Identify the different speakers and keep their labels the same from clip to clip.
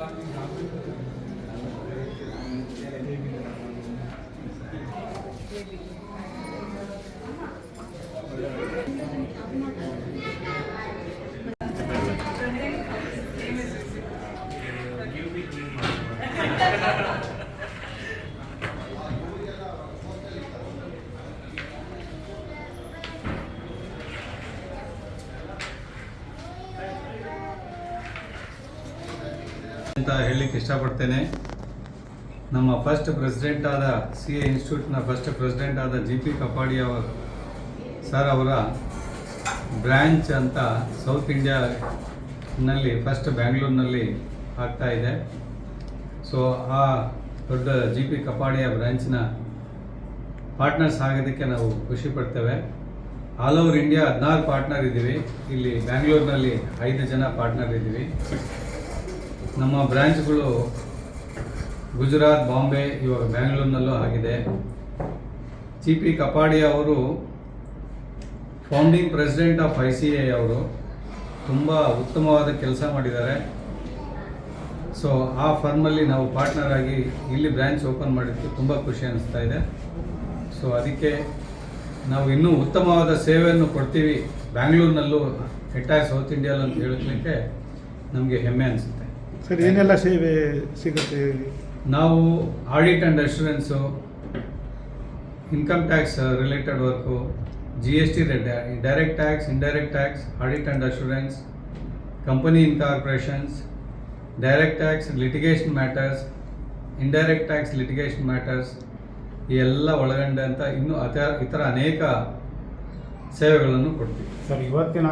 Speaker 1: ಅಂತ ಹೇಳಲಿಕ್ಕೆ ಇಷ್ಟಪಡ್ತೇನೆ. ನಮ್ಮ ಫಸ್ಟ್ ಪ್ರೆಸಿಡೆಂಟ್ ಆದ ಸಿ ಎ ಇನ್ಸ್ಟಿಟ್ಯೂಟ್ನ ಫಸ್ಟ್ ಪ್ರೆಸಿಡೆಂಟ್ ಆದ GP ಕಪಾಡಿಯಾ ಸರ್ ಅವರ ಬ್ರ್ಯಾಂಚ್ ಅಂತ ಸೌತ್ ಇಂಡಿಯಾನಲ್ಲಿ ಫಸ್ಟ್ ಬ್ಯಾಂಗ್ಳೂರಿನಲ್ಲಿ ಆಗ್ತಾ ಇದೆ. ಸೊ ಆ ದೊಡ್ಡ GP ಕಪಾಡಿಯಾ ಬ್ರ್ಯಾಂಚ್ನ ಪಾರ್ಟ್ನರ್ಸ್ ಆಗೋದಕ್ಕೆ ನಾವು ಖುಷಿ ಪಡ್ತೇವೆ. ಆಲ್ ಓವರ್ ಇಂಡಿಯಾ 16 ಪಾರ್ಟ್ನರ್ ಇದ್ದೀವಿ. ಇಲ್ಲಿ ಬ್ಯಾಂಗ್ಳೂರಿನಲ್ಲಿ 5 ಜನ ಪಾರ್ಟ್ನರ್ ಇದ್ದೀವಿ. ನಮ್ಮ ಬ್ರ್ಯಾಂಚ್ಗಳು ಗುಜರಾತ್, ಬಾಂಬೆ, ಇವಾಗ ಬ್ಯಾಂಗ್ಳೂರಿನಲ್ಲೂ ಆಗಿದೆ. GP ಕಪಾಡಿಯಾ ಅವರು ಫೌಂಡಿಂಗ್ ಪ್ರೆಸಿಡೆಂಟ್ ಆಫ್ ICA ಅವರು ತುಂಬ ಉತ್ತಮವಾದ ಕೆಲಸ ಮಾಡಿದ್ದಾರೆ. ಸೊ ಆ ಫರ್ಮಲ್ಲಿ ನಾವು ಪಾರ್ಟ್ನರ್ ಆಗಿ ಇಲ್ಲಿ ಬ್ರ್ಯಾಂಚ್ ಓಪನ್ ಮಾಡಿದ್ದು ತುಂಬ ಖುಷಿ ಅನ್ನಿಸ್ತಾ ಇದೆ. ಸೊ ಅದಕ್ಕೆ ನಾವು ಇನ್ನೂ ಉತ್ತಮವಾದ ಸೇವೆಯನ್ನು ಕೊಡ್ತೀವಿ ಬ್ಯಾಂಗ್ಳೂರಿನಲ್ಲೂ, ಎಂಟೈರ್ ಸೌತ್ ಇಂಡಿಯಾಲ್ ಅಂತ ಹೇಳಲಿಕ್ಕೆ ನಮಗೆ ಹೆಮ್ಮೆ ಅನಿಸುತ್ತೆ.
Speaker 2: ಸರ್, ಏನೆಲ್ಲ ಸೇವೆ ಸಿಗುತ್ತೆ?
Speaker 1: ನಾವು audit and assurance, income tax related work, GST direct tax, indirect tax, audit and assurance, company incorporations, direct tax litigation matters, indirect tax litigation matters, ಈ ಎಲ್ಲ ಒಳಗೊಂಡಂಥ ಇನ್ನೂ ಇತರ ಅನೇಕ ಸೇವೆಗಳನ್ನು ಕೊಡ್ತೀವಿ.
Speaker 3: ಸರ್, ಇವತ್ತಿನ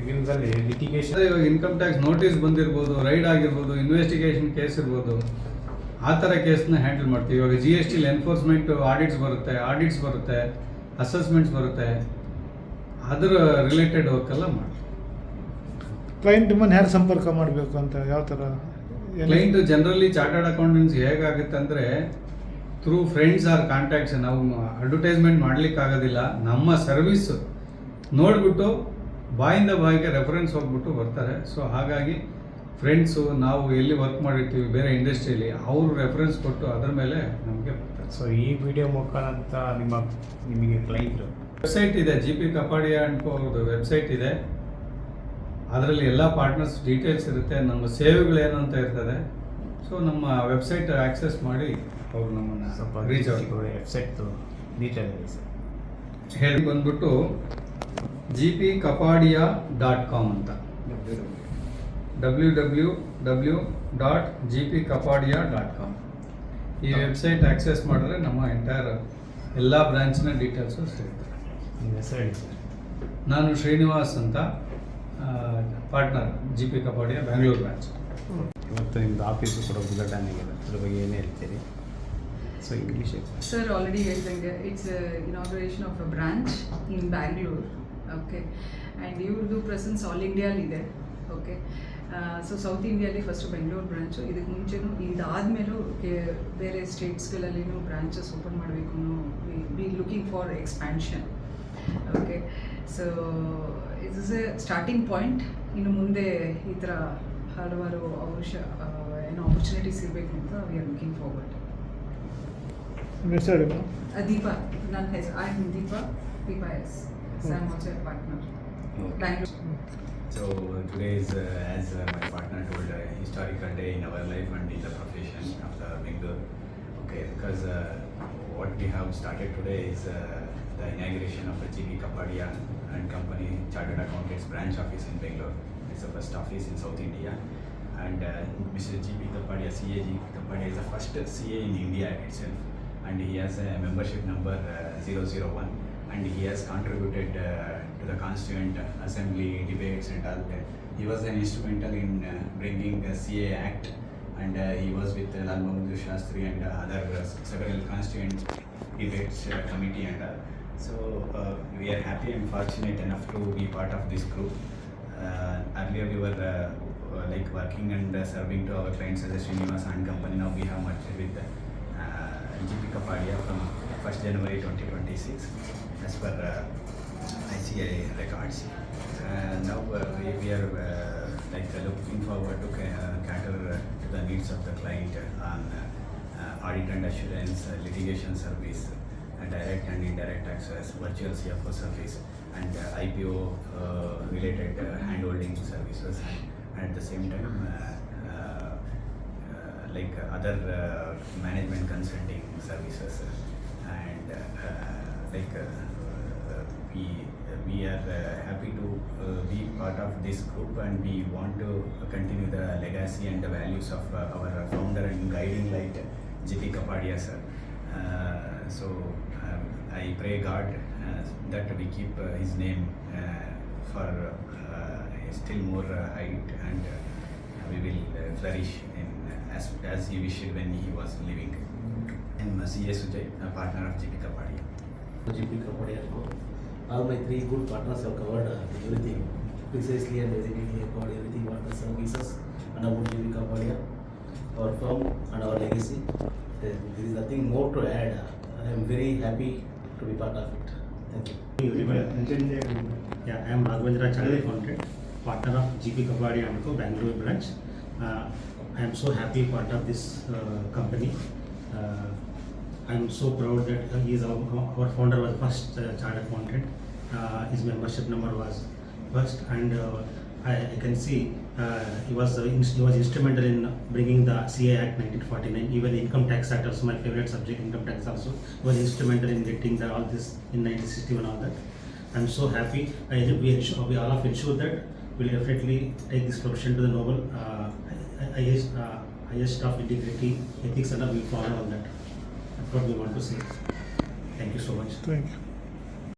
Speaker 3: ದಿನದಲ್ಲಿ ಲಿಟಿಗೇಷನ್,
Speaker 1: ಇವಾಗ ಇನ್ಕಮ್ ಟ್ಯಾಕ್ಸ್ ನೋಟಿಸ್ ಬಂದಿರ್ಬೋದು, ರೈಡ್ ಆಗಿರ್ಬೋದು, ಇನ್ವೆಸ್ಟಿಗೇಷನ್ ಕೇಸ್ ಇರ್ಬೋದು, ಆ ಥರ ಕೇಸ್ನ ಹ್ಯಾಂಡಲ್ ಮಾಡ್ತೀವಿ. ಇವಾಗ GST ಎನ್ಫೋರ್ಸ್ಮೆಂಟ್ ಆಡಿಟ್ಸ್ ಬರುತ್ತೆ, ಅಸೆಸ್ಮೆಂಟ್ಸ್ ಬರುತ್ತೆ, ಅದರ ರಿಲೇಟೆಡ್ ವರ್ಕೆಲ್ಲ ಮಾಡ್ತೀವಿ.
Speaker 2: ಕ್ಲೈಂಟ್ ನಿಮ್ಮನ್ನು ಯಾರು ಸಂಪರ್ಕ ಮಾಡಬೇಕು ಅಂತ ಯಾವ ಥರ?
Speaker 1: ಕ್ಲೈಂಟ್ ಜನರಲಿ ಚಾರ್ಟರ್ಡ್ ಅಕೌಂಟೆಂಟ್ಸ್ ಹೇಗಾಗುತ್ತೆ ಅಂದರೆ ಥ್ರೂ ಫ್ರೆಂಡ್ಸ್ ಆರ್ ಕಾಂಟ್ಯಾಕ್ಟ್ಸ್. ನಾವು ಅಡ್ವರ್ಟೈಸ್ಮೆಂಟ್ ಮಾಡಲಿಕ್ಕಾಗೋದಿಲ್ಲ. ನಮ್ಮ ಸರ್ವಿಸ್ ನೋಡಿಬಿಟ್ಟು ಬಾಯಿಂದ ಬಾಯಿಗೆ ರೆಫರೆನ್ಸ್ ಹೋಗ್ಬಿಟ್ಟು ಬರ್ತಾರೆ. ಸೊ ಹಾಗಾಗಿ ಫ್ರೆಂಡ್ಸು, ನಾವು ಎಲ್ಲಿ ವರ್ಕ್ ಮಾಡಿರ್ತೀವಿ ಬೇರೆ ಇಂಡಸ್ಟ್ರಿಯಲ್ಲಿ, ಅವರು ರೆಫರೆನ್ಸ್ ಕೊಟ್ಟು ಅದರ ಮೇಲೆ ನಮಗೆ ಬರ್ತಾರೆ.
Speaker 3: ಸೊ ಈ ವಿಡಿಯೋ ಮುಖಾಂತರ ನಿಮಗೆ ಕ್ಲೈಂಟ್
Speaker 1: ವೆಬ್ಸೈಟ್ ಇದೆ, GP ಕಪಾಡಿಯಾ ಅಂದ್ಕೋ ಅವ್ರದ್ದು ವೆಬ್ಸೈಟ್ ಇದೆ. ಅದರಲ್ಲಿ ಎಲ್ಲ ಪಾರ್ಟ್ನರ್ಸ್ ಡೀಟೇಲ್ಸ್ ಇರುತ್ತೆ, ನಮ್ಮ ಸೇವೆಗಳೇನು ಅಂತ ಇರ್ತದೆ. ಸೊ ನಮ್ಮ ವೆಬ್ಸೈಟ್ ಆಕ್ಸೆಸ್ ಮಾಡಿ ಅವರು ನಮ್ಮನ್ನು
Speaker 3: ಸ್ವಲ್ಪ
Speaker 1: ರೀಚ್ ಆಗಿ
Speaker 3: ವೆಬ್ಸೈಟ್ದು ಡೀಟೇಲ್ ಇದೆ ಸರ್.
Speaker 1: ಹೇಳಿ ಬಂದ್ಬಿಟ್ಟು gpkapadia.com ಅಂತ, www.gpkapadia.com. ಈ ವೆಬ್ಸೈಟ್ ಆಕ್ಸೆಸ್ ಮಾಡಿದ್ರೆ ನಮ್ಮ ಎಂಟೈರ್ ಎಲ್ಲ ಬ್ರಾಂಚ್ನ ಡೀಟೇಲ್ಸು ಸಿಗುತ್ತೆ.
Speaker 3: ನಿಮ್ಮ ಹೆಸರು ಹೇಳಿ ಸರ್.
Speaker 1: ನಾನು ಶ್ರೀನಿವಾಸ್ ಅಂತ, partner GP Kapadia Bangalore branch.
Speaker 3: ಇವತ್ತು ನಿಮ್ಮದು ಆಫೀಸು ಕೂಡ ಉದ್ಘಾಟನೆ ಇದೆ, ಅದ್ರ ಬಗ್ಗೆ ಏನೇ ಹೇಳ್ತೀರಿ? ಸೊ ಇಂಗ್ಲೀಷ್
Speaker 4: ಸರ್ ಆಲ್ರೆಡಿ ಹೇಳ್ದಂಗೆ it's inauguration of a branch in Bangalore. Okay, and ಇವ್ರದ್ದು ಪ್ರೆಸೆನ್ಸ್ ಆಲ್ ಇಂಡಿಯಾಲಿದೆ. ಓಕೆ, ಸೊ ಸೌತ್ ಇಂಡಿಯಾಲಿ ಫಸ್ಟ್ ಬೆಂಗಳೂರು ಬ್ರಾಂಚು, ಇದಕ್ಕೆ ಮುಂಚೆನೂ ಇದಾದಮೇಲೂ ಬೇರೆ ಸ್ಟೇಟ್ಸ್ಗಳಲ್ಲಿನೂ ಬ್ರಾಂಚಸ್ ಓಪನ್ ಮಾಡಬೇಕು, we looking for expansion. Okay, so it's a starting point. ಇನ್ನು ಮುಂದೆ ಈ ಥರ ಹಲವಾರು ಆಪರ್ಚುನಿಟೀಸ್ ಇರಬೇಕು ಅಂತ we are looking forward. Deepa, ನನ್ನ ಹೆಸರು I am Deepa S. So I'm also a partner. Bangalore.
Speaker 5: So today is, as my partner told, a historical day in our life and in the profession of the Bangalore. Okay, because what we have started today is the inauguration of a GP Kapadia and Company Chartered Accountants branch office in Bangalore. It's the first office in South India. And Mr. GP Kapadia, CA GP Kapadia is the first CA in India itself. And he has a membership number 001. And he has contributed to the Constituent Assembly debates and all that. He was an instrumental in bringing the CA Act, and he was with Lal Bahadur Shastri and other several constituent debates committee and all. So we are happy and fortunate enough to be part of this group. Earlier we were like working and serving to our clients as a Srinivas and company. Now we have merged with GP Kapadia from 1st January 2026 as per ICA records. Now we are like looking forward to cater to the needs needs of the client on audit and assurance, litigation service, direct and indirect access, virtual CFO service, and IPO related handholding services, and at the same time like other management consulting services, and we are happy to be part of this group, and we want to continue the legacy and the values of our founder and guiding light, GP Kapadia sir. So I pray God that we keep his name for still more height, and we will flourish in as he wished when he was living. I'm C.A. Sujay, a partner of GP Kapadia.
Speaker 6: GP Kapadia. All my three good partners have covered everything precisely and basically about everything what the services and about GP Kapadia, our firm and our legacy. There is nothing more to add. I am very happy to be part of it. Thank you.
Speaker 3: Yeah, I am Raghavendra Chagale, founded partner of GP Kapadia and Co. Bangalore branch. I am so happy part of this company. I am so proud that he is our founder was first chartered accountant. His membership number was first, and I can see he was instrumental in bringing the CA Act 1949. Even the Income Tax Act, also my favorite subject, income tax also, was instrumental in getting all this in 1961 all that. I am so happy. We all of ensure that we will definitely take this profession to the noble highest of integrity, ethics, and we follow on that. That's what we want to say. Thank you so much.
Speaker 2: Thank you.